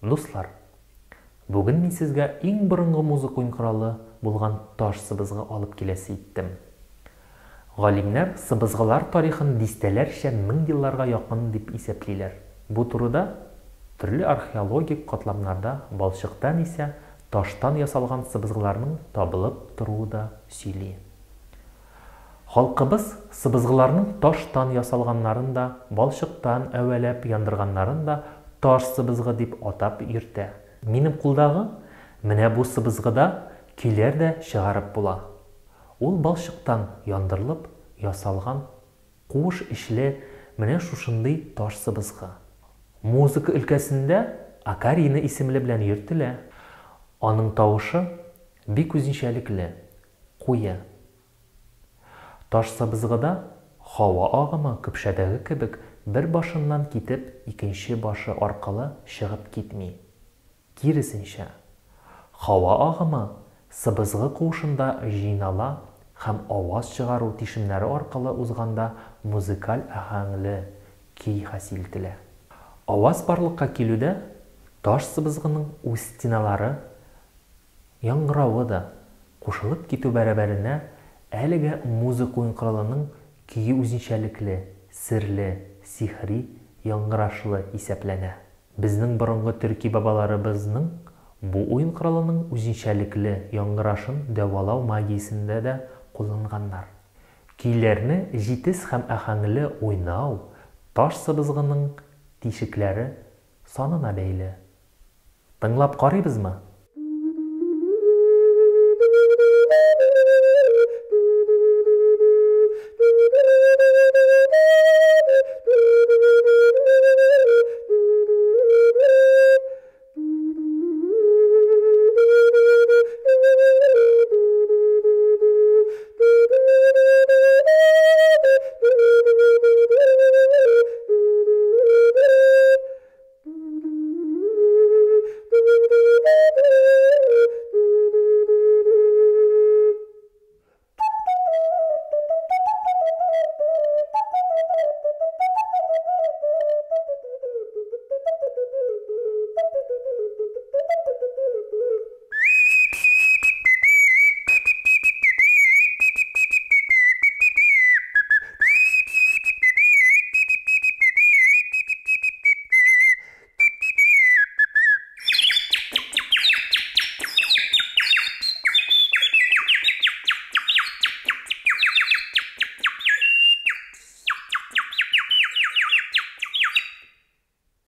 Дуслар, бүген мин сезгә иң борынгы музыка уен коралы булган таш сыбызгы алып киләсе иттем. Галимнәр сыбызгылар тарихын дистәләрчә мең елларга якын дип исәплиләр. Бу турыда төрле археологик катламнарда балчыктан исә таштан ясалган сыбызгыларның табылып торуы да сөйли. Халкыбыз сыбызгыларның таштан ясалганнарын да, балчыктан әвәләп яндырганнарын да таш сыбызгы дип атап йөртә. Минем кулдагы менә бу сыбызгыда көйләр дә чыгарып була. Ул балчыктан яндырылып ясалган куш ишле менә шушындый таш сыбызгы. Музыка өлкәсендә акарина исемле белән йөртелә. Аның тавышы бик үзенчәлекле, куе. Таш сыбызгыда һава агымы көпшәдәге кебек бер башыннан китеп, икенче башы аркылы чыгып китми. Киресенчә, һава агымы сыбызгы куышында җыйнала һәм аваз чыгару тишемнәре аркылы узганда музыкаль аһәңле көй хасил ителә. Аваз барлыкка килүдә таш сыбызгының үз стеналары яңгыравы да кушылып китү бәрабәренә әлеге музыка уен коралының көйе үзенчәлекле, серле, сихри, яңгырашлы исәпләнә. Безнең борынгы төрки бабаларыбызның бу уен коралының үзенчәлекле яңгырашын дәвалау магиясендә дә кулланганнар. Көйләрне җитез һәм аһәңле уйнау таш сыбызгының тишекләре санына бәйле. Тыңлап карыйбызмы?